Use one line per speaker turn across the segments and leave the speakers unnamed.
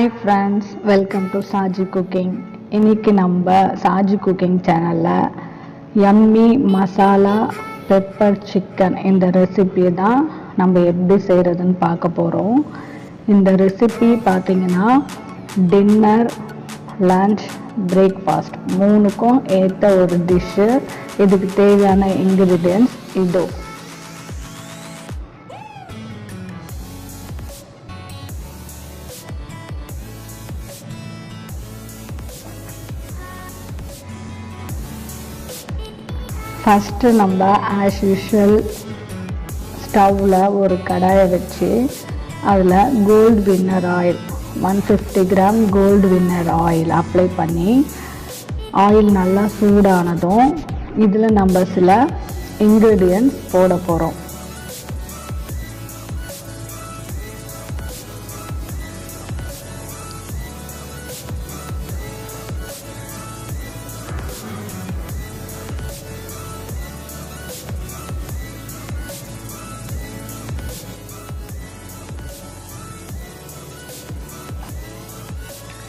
Hi friends, welcome to Saji Cooking. இன்னைக்கு நம்ம Saji Cooking சேனல்ல Yummy Masala Pepper Chicken இந்த ரெசிபி தான் நம்ம எப்படி செய்யறதுன்னு பார்க்க போறோம். இந்த ரெசிபி பாத்தீங்கன்னா டின்னர், லஞ்ச், பிரேக்ஃபாஸ்ட் மூணுக்கும் ஏற்ற ஒரு டிஷ். இதுக்கு தேவையான இன்கிரிடியன்ட்ஸ் இதோ. ஃபஸ்ட்டு நம்ம ஆஸ் யூஷுவல் ஸ்டவ்வில் ஒரு கடாயை வச்சு அதில் Gold Winner oil 150 gram Gold Winner oil apply பண்ணி ஆயில் நல்லா சூடானதும் இதில் நம்ம சில இன்க்ரீடியன்ட்ஸ் போட போகிறோம்.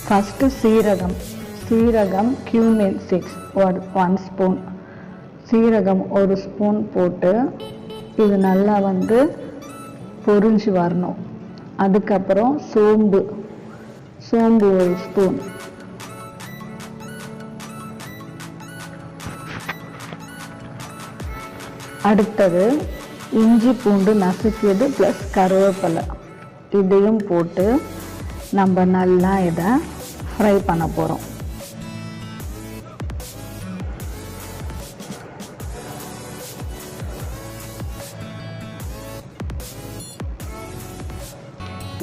ஃபஸ்ட்டு சீரகம் cumin 1 ஸ்பூன், சீரகம் 1 ஸ்பூன் போட்டு இது நல்லா பொரிஞ்சு வரணும். அதுக்கப்புறம் சோம்பு 1 ஸ்பூன், அடுத்தது இஞ்சி பூண்டு நசுக்கியது ப்ளஸ் கருவேப்பிலை இதையும் போட்டு நம்ம நல்லா இதை ஃப்ரை பண்ண போகிறோம்.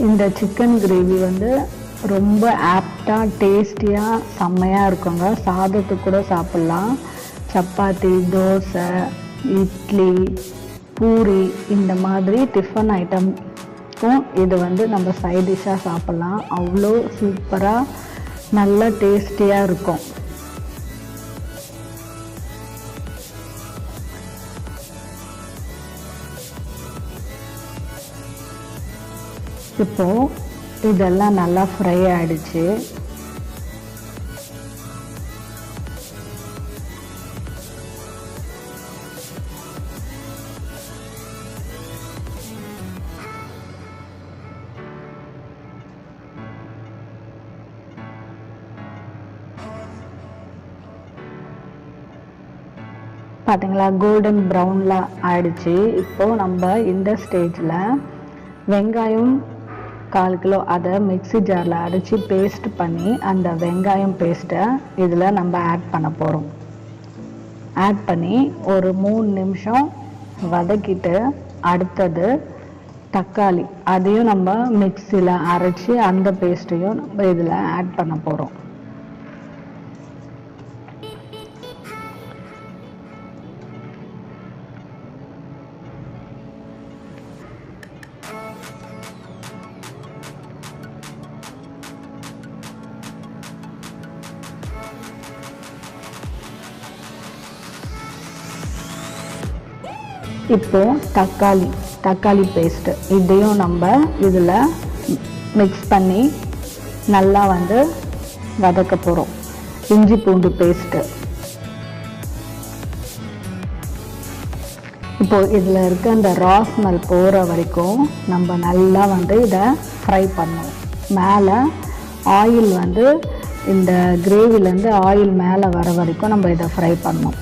இந்த சிக்கன் கிரேவி ரொம்ப ஆப்டாக டேஸ்டியாக செம்மையாக இருக்குங்க. சாதத்துக்கு கூட சாப்பிட்லாம். சப்பாத்தி, தோசை, இட்லி, பூரி இந்த மாதிரி டிஃபன் ஐட்டம்க்கும் இது நம்ம சைட் டிஷ்ஷாக சாப்பிட்லாம். அவ்வளோ சூப்பராக நல்ல டேஸ்டியாக இருக்கும். இப்போ இதெல்லாம் நல்லா ஃப்ரை ஆயிடுச்சு. பார்த்தீங்களா, கோல்டன் ப்ரௌனில் ஆயிடுச்சு. இப்போது நம்ம இந்த ஸ்டேஜில் வெங்காயம் 1/4 கிலோ அதை மிக்ஸி ஜாரில் அடித்து பேஸ்ட் பண்ணி அந்த வெங்காயம் பேஸ்ட்டை இதில் நம்ம ஆட் பண்ண போகிறோம். ஆட் பண்ணி ஒரு 3 நிமிஷம் வதக்கிட்டு அடுத்தது தக்காளி அதையும் நம்ம மிக்ஸியில் அரைச்சி அந்த பேஸ்ட்டையும் நம்ம இதில் ஆட் பண்ண போகிறோம். இப்போ தக்காளி பேஸ்ட்டு இதையும் நம்ம இதில் மிக்ஸ் பண்ணி நல்லா வதக்க போகிறோம். இஞ்சி பூண்டு பேஸ்ட்டு இப்போது இதில் இருக்க அந்த ரா ஸ்மெல் போகிற வரைக்கும் நம்ம நல்லா இதை ஃப்ரை பண்ணோம். மேலே ஆயில் இந்த கிரேவிலேருந்து ஆயில் மேலே வர வரைக்கும் நம்ம இதை ஃப்ரை பண்ணோம்.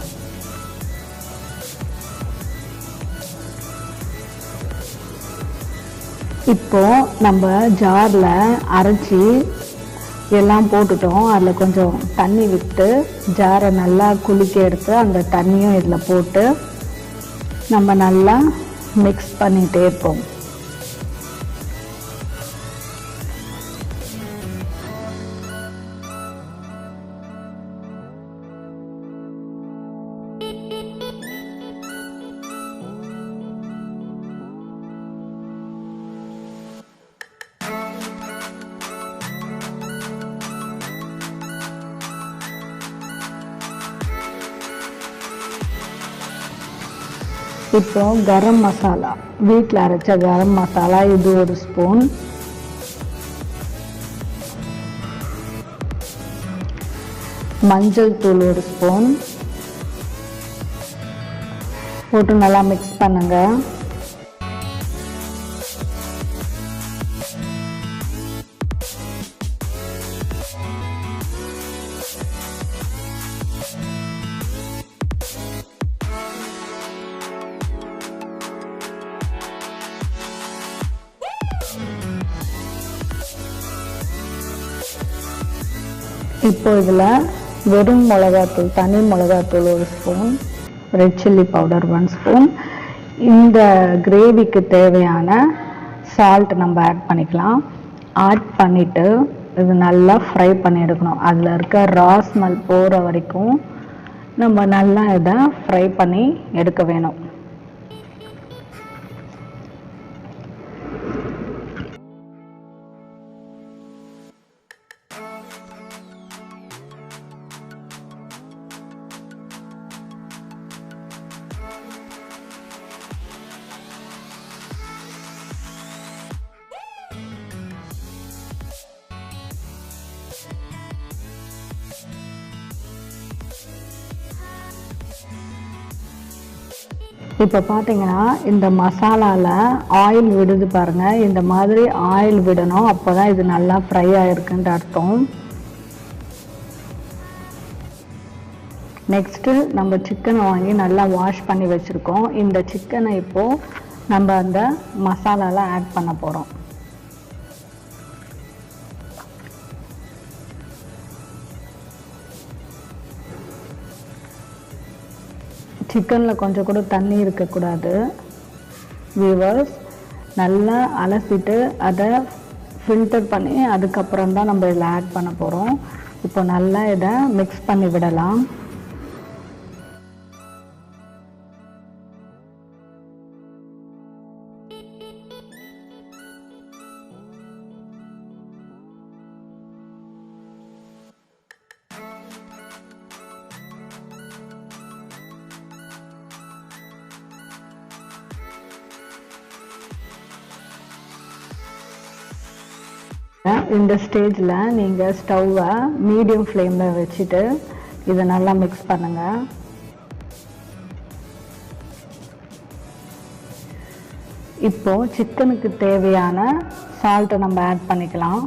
இப்போ நம்ம ஜாரில் அரைச்சி எல்லாம் போட்டுட்டோம். அதில் கொஞ்சம் தண்ணி விட்டு ஜாரை நல்லா குலுக்கி எடுத்து அந்த தண்ணியும் இதில் போட்டு நம்ம நல்லா மிக்ஸ் பண்ணிகிட்டே இருப்போம். இப்போ கரம் மசாலா, வீட்டில் அரைச்ச கரம் மசாலா இது 1 ஸ்பூன், மஞ்சள் தூள் 1 ஸ்பூன் போட்டு நல்லா மிக்ஸ் பண்ணுங்க. இப்போ இதில் வெறும் மிளகாத்தூள், தனி மிளகாத்தூள் 1 spoon, red chilli powder 1 spoon, இந்த கிரேவிக்கு தேவையான சால்ட் நம்ம ஆட் பண்ணிக்கலாம். ஆட் பண்ணிவிட்டு இது நல்லா ஃப்ரை பண்ணி எடுக்கணும். அதில் இருக்க ரா ஸ்மெல் போகிற வரைக்கும் நம்ம நல்லா இதை ஃப்ரை பண்ணி எடுக்க வேணும். இப்போ பார்த்தீங்கன்னா இந்த மசாலாவில் ஆயில் விடுது பாருங்கள். இந்த மாதிரி ஆயில் விடணும். அப்போ தான் இது நல்லா ஃப்ரை ஆகிருக்குன்ற அர்த்தம். நெக்ஸ்ட்டு நம்ம சிக்கனை வாங்கி நல்லா வாஷ் பண்ணி வச்சுருக்கோம். இந்த சிக்கனை இப்போது நம்ம அந்த மசாலாவில் ஆட் பண்ண போகிறோம். சிக்கனில் கொஞ்சம் கூட தண்ணி இருக்கக்கூடாது. வியூவர்ஸ், நல்லா அலசிட்டு அதை ஃபில்டர் பண்ணி அதுக்கப்புறம் தான் நம்ம இதில் ஆட் பண்ண போகிறோம். இப்போ நல்லா இதை மிக்ஸ் பண்ணி விடலாம். இந்த ஸ்டேஜில் நீங்கள் ஸ்டவ்வை மீடியம் ஃப்ளேமில் வச்சுட்டு இதை நல்லா மிக்ஸ் பண்ணுங்கள். இப்போது சிக்கனுக்கு தேவையான சால்ட்டை நம்ம ஆட் பண்ணிக்கலாம்.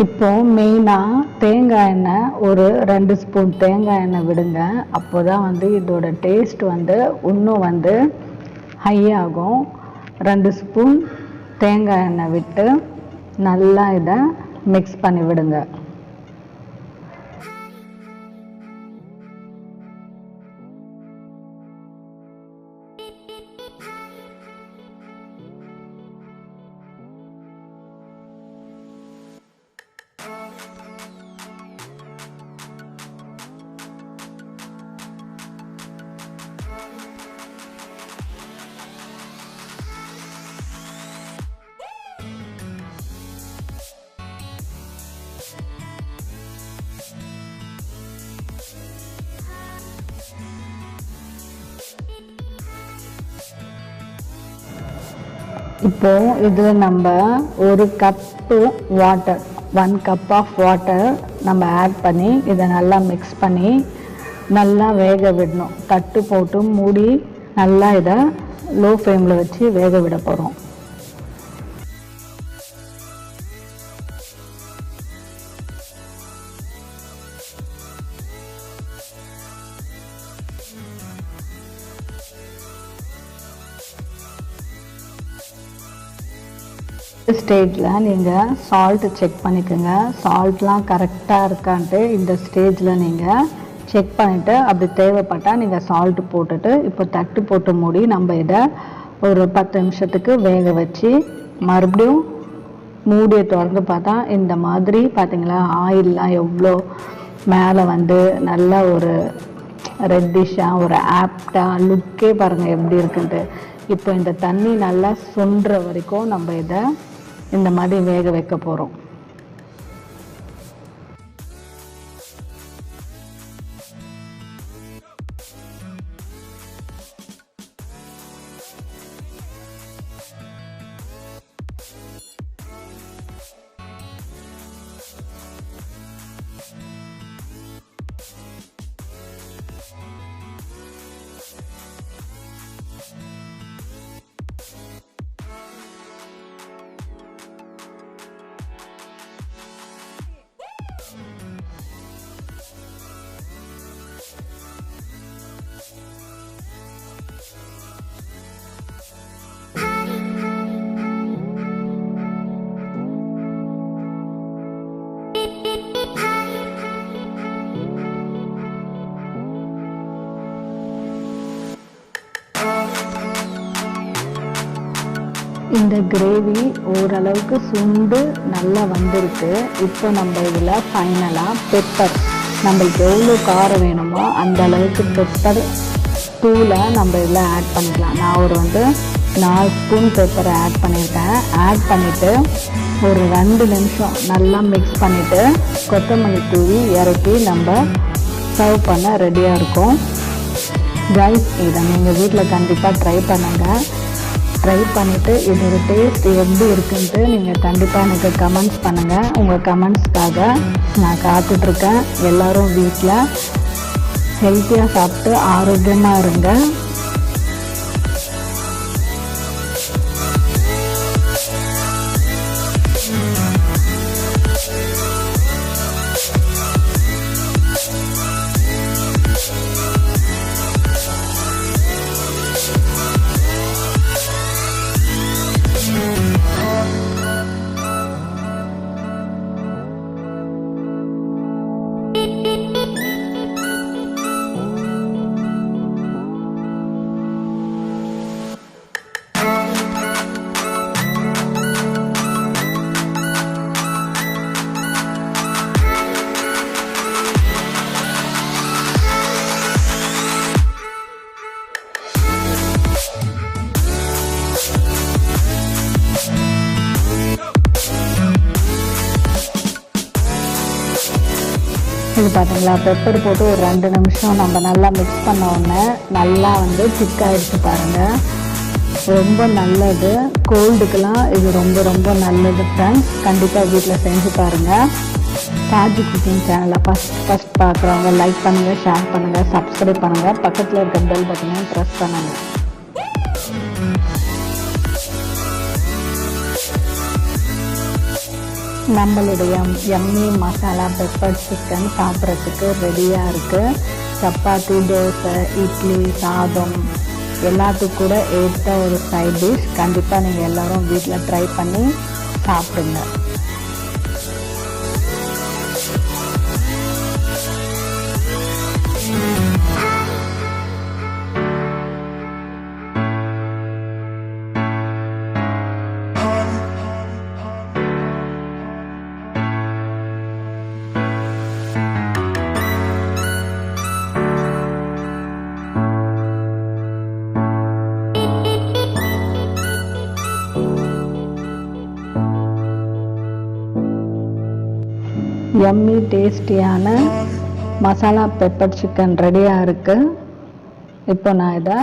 இப்போ மெயினாக தேங்காய் எண்ணெய் ஒரு 2 ஸ்பூன் தேங்காய் எண்ணெய் விடுங்க. அப்போ தான் வந்து இதோட டேஸ்ட் வந்து இன்னும் வந்து ஹை ஆகும். 2 ஸ்பூன் தேங்காய் எண்ணெய் விட்டு நல்லா இதை மிக்ஸ் பண்ணி விடுங்க. இப்போ இதில் நம்ம ஒரு cup water 1 cup of water நம்ம ஆட் பண்ணி இதை நல்லா மிக்ஸ் பண்ணி நல்லா வேக விடணும். தட்டு போட்டு மூடி நல்லா இதை லோ ஃப்ளேமில் வச்சு வேக விட போகிறோம். ஸ்டேஜில் நீங்கள் சால்ட்டு செக் பண்ணிக்கோங்க. சால்ட்லாம் கரெக்டாக இருக்கான்ட்டு இந்த ஸ்டேஜில் நீங்கள் செக் பண்ணிவிட்டு அப்படி தேவைப்பட்டால் நீங்கள் சால்ட்டு போட்டுட்டு இப்போ தட்டு போட்டு மூடி நம்ம இதை ஒரு 10 நிமிஷத்துக்கு வேக வச்சு மறுபடியும் மூடியை திறந்து பார்த்தா இந்த மாதிரி பார்த்தீங்களா ஆயிலெலாம் எவ்வளோ மேலே வந்து நல்ல ஒரு ரெட்டிஷாக ஒரு ஆப்டாக லுக்கே பாருங்கள் எப்படி இருக்குன்ட்டு. இப்போ இந்த தண்ணி நல்லா சுண்டுற வரைக்கும் நம்ம இதை இந்த மாதிரி வேக வைக்க போகிறோம். இந்த கிரேவி ஓரளவுக்கு சுண்டு நல்லா வந்திருக்கு. இப்போ நம்ம இதில் ஃபைனலாக பெப்பர், நம்மளுக்கு எவ்வளோ காரம் வேணுமோ அந்த அளவுக்கு பெப்பர் தூளை நம்ம இதில் ஆட் பண்ணிக்கலாம். நான் ஒரு 4 ஸ்பூன் பெப்பரை ஆட் பண்ணியிருக்கேன். ஆட் பண்ணிவிட்டு ஒரு 2 நிமிஷம் நல்லா மிக்ஸ் பண்ணிவிட்டு கொத்தமல்லி தூவி இறக்கி நம்ம சர்வ் பண்ண ரெடியாக இருக்கும். கைஸ், இதை நீங்கள் வீட்டில் கண்டிப்பாக ட்ரை பண்ணுங்கள். ட்ரை பண்ணிவிட்டு இதோட டேஸ்ட் எப்படி இருக்குன்ட்டு நீங்கள் கண்டிப்பாக எனக்கு கமெண்ட்ஸ் பண்ணுங்கள். உங்கள் கமெண்ட்ஸ்க்காக நான் காத்துட்ருக்கேன். எல்லோரும் வீட்டில் ஹெல்த்தியாக சாப்பிட்டு ஆரோக்கியமாக இருங்க. இது பார்த்தீங்களா, பெப்பர் போட்டு ஒரு 2 நிமிஷம் நம்ம நல்லா மிக்ஸ் பண்ண உடனே நல்லா திக்காகிடுச்சு பாருங்கள். ரொம்ப நல்லது, கோல்டுக்கெலாம் இது ரொம்ப ரொம்ப நல்லது ஃப்ரெண்ட்ஸ். கண்டிப்பாக வீட்டில் செஞ்சு பாருங்கள். சாஜி குக்கிங் சேனலை ஃபஸ்ட் பார்க்குறவங்க லைக் பண்ணுங்கள், ஷேர் பண்ணுங்கள், சப்ஸ்கிரைப் பண்ணுங்கள், பக்கத்தில் இருக்க பெல் பட்டனையும் ப்ரெஸ் பண்ணுங்கள். நம்மளுடைய யம்மி மசாலா பெப்பர் சிக்கன் சாப்பிட்றதுக்கு ரெடியாக இருக்குது. சப்பாத்தி, தோசை, இட்லி, சாதம் எல்லாத்துக்கும் கூட ஏற்ற ஒரு சைட் டிஷ். கண்டிப்பாக நீங்கள் எல்லோரும் வீட்டில் ட்ரை பண்ணி சாப்பிடுங்க. யம்மி டேஸ்டியான மசாலா பெப்பர் சிக்கன் ரெடியாக இருக்குது. இப்போ நான் இதை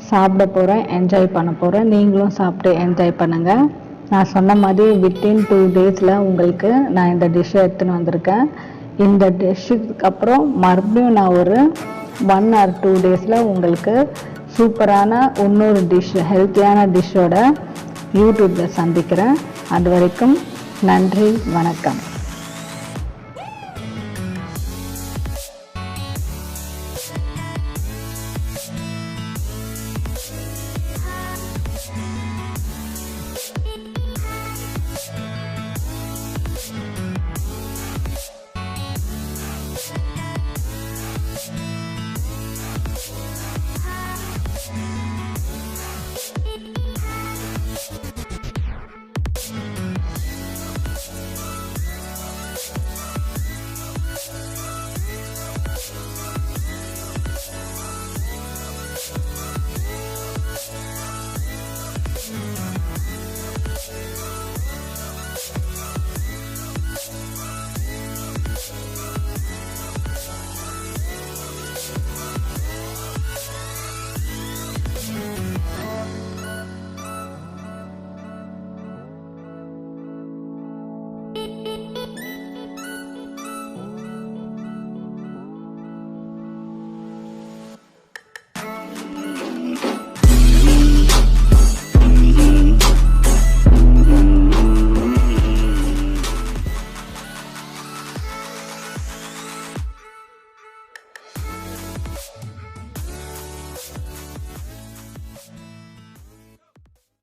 சாப்பிட போகிறேன், என்ஜாய் பண்ண போகிறேன். நீங்களும் சாப்பிட்டு என்ஜாய் பண்ணுங்கள். நான் சொன்ன மாதிரி வித்தின் 2 டேஸில் உங்களுக்கு நான் இந்த டிஷ்ஷை எடுத்துன்னு வந்திருக்கேன். இந்த டிஷ்ஷுக்கு அப்புறம் மறுபடியும் நான் ஒரு 1 or 2 டேஸில் உங்களுக்கு சூப்பரான இன்னொரு டிஷ், ஹெல்த்தியான டிஷ்ஷோட யூடியூப்பில் சந்திக்கிறேன். அது வரைக்கும் நன்றி, வணக்கம்.